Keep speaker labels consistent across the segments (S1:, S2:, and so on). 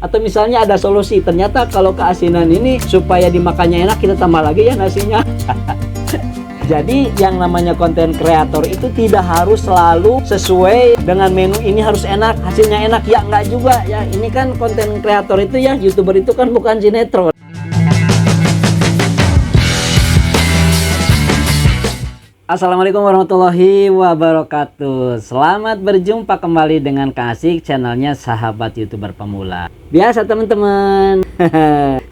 S1: Atau misalnya ada solusi, ternyata kalau keasinan ini supaya dimakannya enak, kita tambah lagi ya nasinya. Jadi yang namanya konten kreator itu tidak harus selalu sesuai dengan menu ini harus enak, hasilnya enak. Ya enggak juga ya, ini kan konten kreator itu ya, YouTuber itu kan bukan sinetron. Assalamualaikum warahmatullahi wabarakatuh. Selamat berjumpa kembali dengan Kang Asyik, channelnya Sahabat YouTuber Pemula. Biasa teman-teman,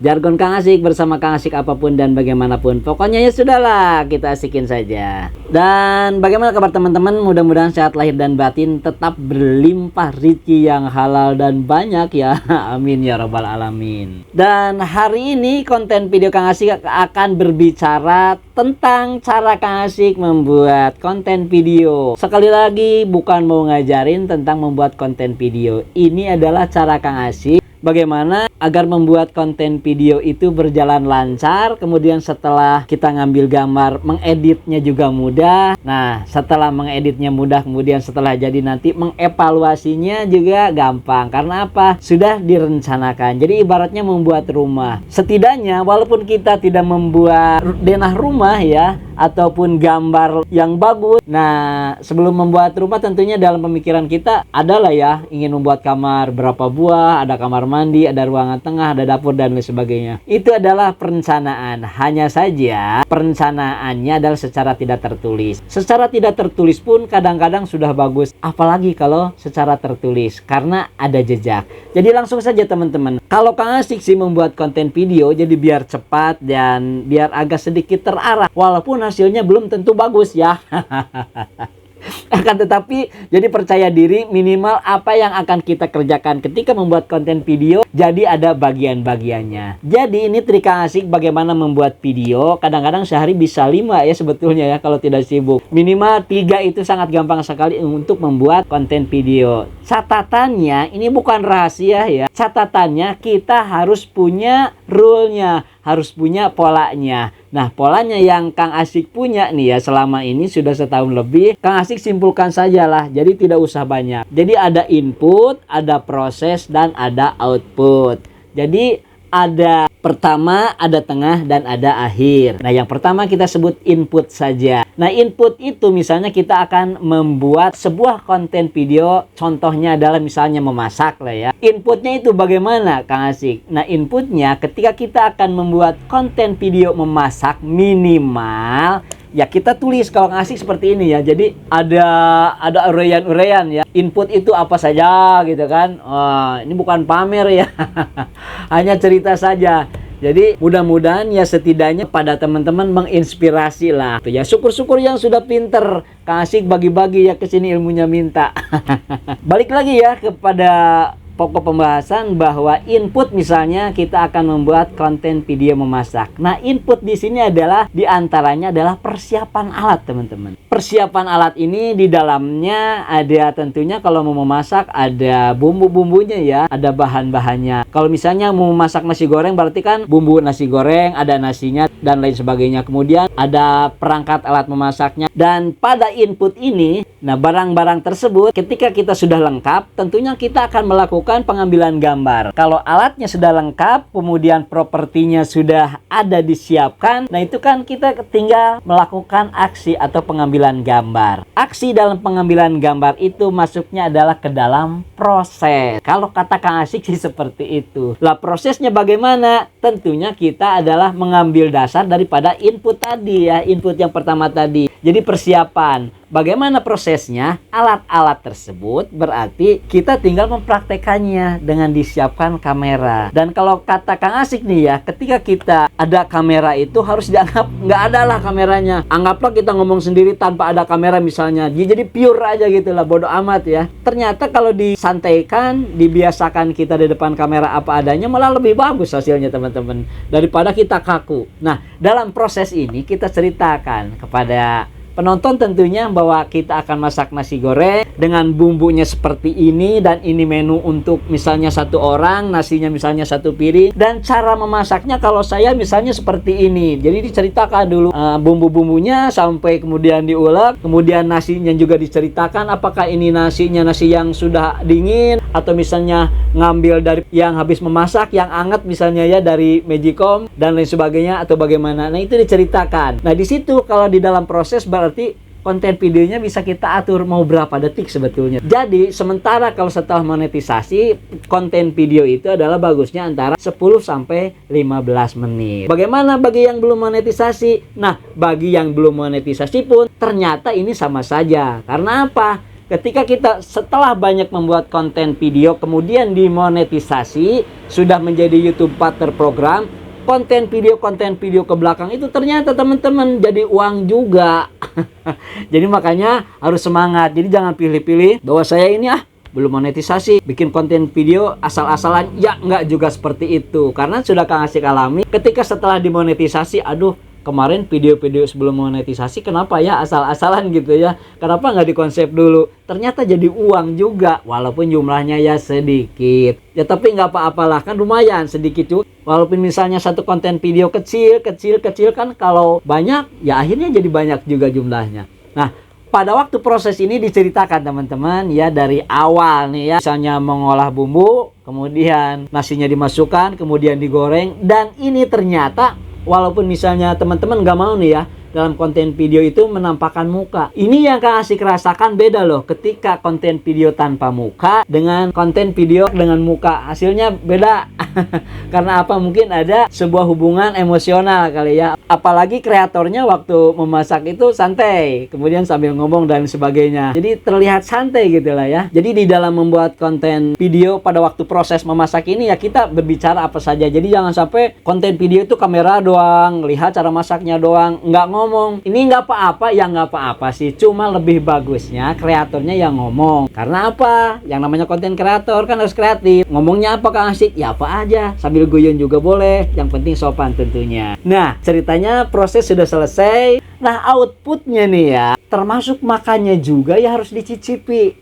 S1: jargon Kang Asyik bersama Kang Asyik apapun dan bagaimanapun. Pokoknya ya sudahlah, kita asikin saja. Dan bagaimana kabar teman-teman? Mudah-mudahan sehat lahir dan batin, tetap berlimpah rezeki yang halal dan banyak ya. Amin ya rabbal alamin. Dan hari ini konten video Kang Asyik akan berbicara tentang cara Kang Asyik membuat konten video. Sekali lagi, bukan mau ngajarin tentang membuat konten video. Ini adalah cara Kang Asyik bagaimana agar membuat konten video itu berjalan lancar. Kemudian setelah kita ngambil gambar, mengeditnya juga mudah. Nah, setelah mengeditnya mudah, kemudian setelah jadi nanti mengevaluasinya juga gampang. Karena apa? Sudah direncanakan. Jadi ibaratnya membuat rumah. Setidaknya walaupun kita tidak membuat denah rumah ya, ataupun gambar yang bagus. Nah, sebelum membuat rumah tentunya dalam pemikiran kita adalah ya, ingin membuat kamar berapa buah, ada kamar mandi, ada ruangan tengah, ada dapur dan lain sebagainya. Itu adalah perencanaan. Hanya saja perencanaannya adalah secara tidak tertulis. Secara tidak tertulis pun kadang-kadang sudah bagus, apalagi kalau secara tertulis karena ada jejak. Jadi langsung saja teman-teman. Kalau Kang Asyik sih membuat konten video jadi biar cepat dan biar agak sedikit terarah, walaupun hasilnya belum tentu bagus ya. Akan tetapi jadi percaya diri, minimal apa yang akan kita kerjakan ketika membuat konten video jadi ada bagian-bagiannya. Jadi ini trik Kang Asyik bagaimana membuat video. Kadang-kadang sehari bisa 5 ya sebetulnya ya kalau tidak sibuk. Minimal 3 itu sangat gampang sekali untuk membuat konten video. Catatannya ini bukan rahasia ya. Catatannya kita harus punya rule-nya, harus punya polanya. Nah, polanya yang Kang Asyik punya nih ya selama ini sudah setahun lebih, Kang Asyik simpulkan sajalah. Jadi tidak usah banyak. Jadi ada input, ada proses, dan ada output. Jadi ada pertama, ada tengah, dan ada akhir. Nah, yang pertama kita sebut input saja. Nah, input itu misalnya kita akan membuat sebuah konten video. Contohnya adalah misalnya memasak lah ya. Inputnya itu bagaimana Kang Asyik? Nah, inputnya ketika kita akan membuat konten video memasak, minimal ya kita tulis kalau Kang Asyik seperti ini ya. Jadi ada uraian-uraian ya. Input itu apa saja gitu kan. Ini bukan pamer ya. Hanya cerita saja. Jadi mudah-mudahan ya setidaknya pada teman-teman menginspirasi lah. Ya syukur-syukur yang sudah pinter. Kang Asyik bagi-bagi ya ke sini ilmunya minta. Balik lagi ya kepada pokok pembahasan bahwa input misalnya kita akan membuat konten video memasak. Nah, input di sini adalah diantaranya adalah persiapan alat teman-teman. Persiapan alat ini di dalamnya ada tentunya kalau mau memasak ada bumbu-bumbunya ya, ada bahan-bahannya. Kalau misalnya mau memasak nasi goreng berarti kan bumbu nasi goreng, ada nasinya dan lain sebagainya. Kemudian ada perangkat alat memasaknya. Dan pada input ini, nah barang-barang tersebut ketika kita sudah lengkap, tentunya kita akan melakukan pengambilan gambar. Kalau alatnya sudah lengkap, kemudian propertinya sudah ada disiapkan, nah itu kan kita tinggal melakukan aksi atau pengambilan gambar. Aksi dalam pengambilan gambar itu masuknya adalah ke dalam proses. Kalau kata Kang Asyik sih seperti itu. Lah prosesnya bagaimana? Tentunya kita adalah mengambil dasar daripada input tadi ya, input yang pertama tadi. Jadi persiapan. Bagaimana prosesnya? Alat-alat tersebut berarti kita tinggal mempraktekannya dengan disiapkan kamera. Dan kalau kata Kang Asyik nih ya, ketika kita ada kamera itu harus dianggap nggak ada lah kameranya. Anggaplah kita ngomong sendiri tanpa ada kamera misalnya. Jadi pure aja gitu lah, bodo amat ya. Ternyata kalau disantaikan, dibiasakan kita di depan kamera apa adanya malah lebih bagus hasilnya teman-teman. Daripada kita kaku. Nah, dalam proses ini kita ceritakan kepada penonton tentunya bahwa kita akan masak nasi goreng dengan bumbunya seperti ini, dan ini menu untuk misalnya satu orang, nasinya misalnya satu piring, dan cara memasaknya kalau saya misalnya seperti ini. Jadi diceritakan dulu bumbu-bumbunya sampai kemudian diulek, kemudian nasinya juga diceritakan apakah ini nasinya nasi yang sudah dingin atau misalnya ngambil dari yang habis memasak, yang anget misalnya ya dari Magicom dan lain sebagainya, atau bagaimana. Nah, itu diceritakan. Nah, di situ kalau di dalam proses berarti konten videonya bisa kita atur mau berapa detik sebetulnya. Jadi sementara kalau setelah monetisasi, konten video itu adalah bagusnya antara 10 sampai 15 menit. Bagaimana bagi yang belum monetisasi? Nah, bagi yang belum monetisasi pun ternyata ini sama saja. Karena apa? Ketika kita setelah banyak membuat konten video kemudian dimonetisasi, sudah menjadi YouTube Partner Program, konten video ke belakang itu ternyata teman-teman jadi uang juga. Jadi makanya harus semangat. Jadi jangan pilih-pilih bahwa saya ini belum monetisasi, bikin konten video asal-asalan. Ya enggak juga seperti itu. Karena sudah Kang Asik alami ketika setelah dimonetisasi, aduh, kemarin video-video sebelum monetisasi kenapa ya asal-asalan gitu ya, kenapa nggak dikonsep dulu, ternyata jadi uang juga walaupun jumlahnya ya sedikit ya, tapi nggak apa-apalah, kan lumayan sedikit juga. Walaupun misalnya satu konten video kecil kan, kalau banyak ya akhirnya jadi banyak juga jumlahnya. Nah, pada waktu proses ini diceritakan teman-teman ya, dari awal nih ya, misalnya mengolah bumbu, kemudian nasinya dimasukkan, kemudian digoreng, dan ini ternyata walaupun misalnya teman-teman nggak mau nih ya dalam konten video itu menampakkan muka. Ini yang Kang Asik rasakan beda loh ketika konten video tanpa muka dengan konten video dengan muka. Hasilnya beda. Karena apa? Mungkin ada sebuah hubungan emosional kali ya. Apalagi kreatornya waktu memasak itu santai, kemudian sambil ngomong dan sebagainya. Jadi terlihat santai gitu lah ya. Jadi di dalam membuat konten video pada waktu proses memasak ini ya kita berbicara apa saja. Jadi jangan sampai konten video itu kamera doang, lihat cara masaknya doang, nggak ngomong. Ini nggak apa-apa, ya nggak apa-apa sih. Cuma lebih bagusnya kreatornya yang ngomong. Karena apa? Yang namanya konten kreator kan harus kreatif. Ngomongnya apa Kang Asik? Ya apa aja. Sambil guyon juga boleh. Yang penting sopan tentunya. Nah, ceritanya proses sudah selesai. Nah, outputnya nih ya, termasuk makannya juga ya harus dicicipi.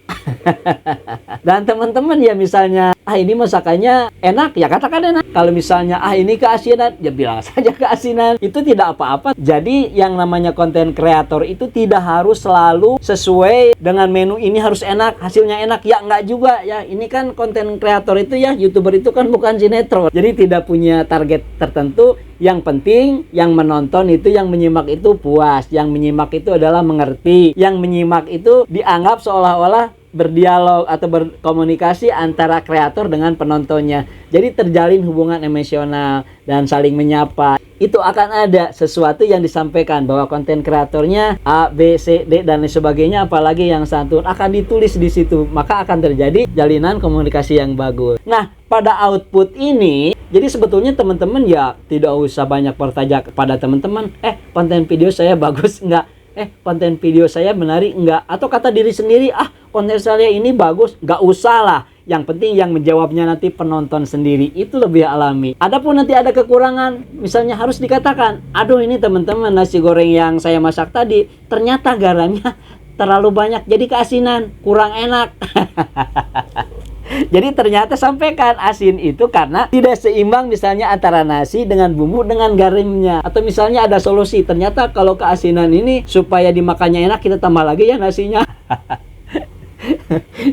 S1: Dan teman-teman ya misalnya, ini masakannya enak, ya katakan enak. Kalau misalnya, ini keasinan, ya bilang saja keasinan. Itu tidak apa-apa. Jadi yang namanya konten kreator itu tidak harus selalu sesuai dengan menu ini harus enak, hasilnya enak. Ya enggak juga ya. Ini kan konten kreator itu ya, YouTuber itu kan bukan sinetron. Jadi tidak punya target tertentu. Yang penting yang menonton itu, yang menyimak itu puas. Yang menyimak itu adalah mengerti. Yang menyimak itu dianggap seolah-olah berdialog atau berkomunikasi antara kreator dengan penontonnya. Jadi terjalin hubungan emosional dan saling menyapa. Itu akan ada sesuatu yang disampaikan bahwa konten kreatornya A, B, C, D dan lain sebagainya, apalagi yang santun akan ditulis di situ. Maka akan terjadi jalinan komunikasi yang bagus. Nah, pada output ini, jadi sebetulnya teman-teman ya tidak usah banyak bertanya kepada teman-teman, konten video saya bagus enggak? Konten video saya menarik enggak? Atau kata diri sendiri, konten saya ini bagus, enggak usah lah. Yang penting yang menjawabnya nanti penonton sendiri, itu lebih alami. Adapun nanti ada kekurangan, misalnya harus dikatakan, aduh ini teman-teman nasi goreng yang saya masak tadi, ternyata garamnya terlalu banyak, jadi keasinan, kurang enak. Jadi ternyata sampaikan asin itu karena tidak seimbang misalnya antara nasi dengan bumbu dengan garamnya. Atau misalnya ada solusi, ternyata kalau keasinan ini supaya dimakannya enak kita tambah lagi ya nasinya.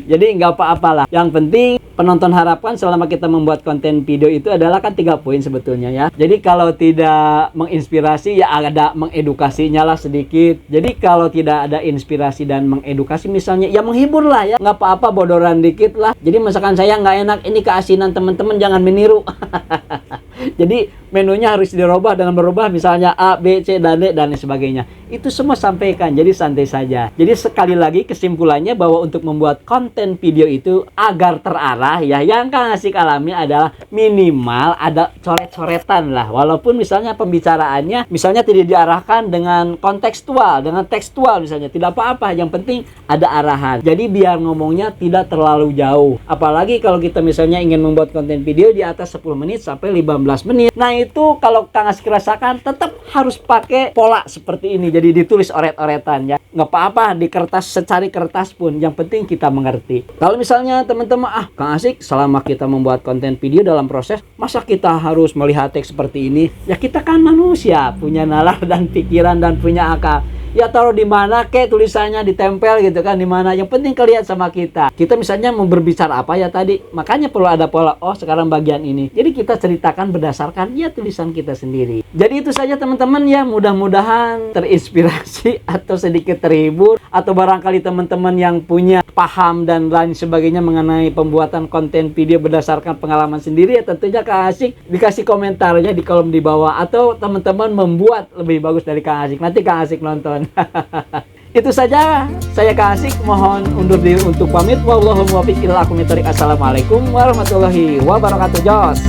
S1: Jadi nggak apa-apalah. Yang penting penonton harapkan selama kita membuat konten video itu adalah kan 3 poin sebetulnya ya. Jadi kalau tidak menginspirasi ya ada mengedukasinya lah sedikit. Jadi kalau tidak ada inspirasi dan mengedukasi misalnya ya menghibur lah ya. Nggak apa-apa bodoran dikit lah. Jadi masakan saya nggak enak, ini keasinan teman-teman jangan meniru. Jadi menunya harus dirubah dengan berubah misalnya A, B, C, dan D dan sebagainya. Itu semua sampaikan, jadi santai saja. Jadi sekali lagi kesimpulannya bahwa untuk membuat konten video itu agar terarah ya, yang Kang Asik alami adalah minimal ada coret-coretan lah. Walaupun misalnya pembicaraannya misalnya tidak diarahkan dengan kontekstual, dengan tekstual misalnya, tidak apa-apa. Yang penting ada arahan. Jadi biar ngomongnya tidak terlalu jauh. Apalagi kalau kita misalnya ingin membuat konten video di atas 10 menit sampai 15 menit. Nah itu kalau Kang Asik rasakan tetap harus pakai pola seperti ini. Jadi ditulis oret-oretan ya. Nggak apa-apa di kertas, secari kertas pun. Yang penting kita mengerti. Kalau misalnya teman-teman, Kang Asik selama kita membuat konten video dalam proses, masa kita harus melihat teks seperti ini? Ya kita kan manusia, punya nalar dan pikiran dan punya akal. Ya taruh di mana kek tulisannya, ditempel gitu kan, di mana, yang penting kelihatan sama kita. Kita misalnya mau berbicara apa ya tadi, makanya perlu ada pola. Oh sekarang bagian ini, jadi kita ceritakan berdasarkan ya tulisan kita sendiri. Jadi itu saja teman-teman ya, mudah-mudahan terinspirasi atau sedikit terhibur, atau barangkali teman-teman yang punya paham dan lain sebagainya mengenai pembuatan konten video berdasarkan pengalaman sendiri, ya tentunya Kang Asik dikasih komentarnya di kolom di bawah, atau teman-teman membuat lebih bagus dari Kang Asik, nanti Kang Asik nonton. Itu saja, saya Kang Asik mohon undur diri untuk pamit. Wallahul muwaffiq ila aqwamit thoriq. Assalamualaikum warahmatullahi wabarakatuh. Jos.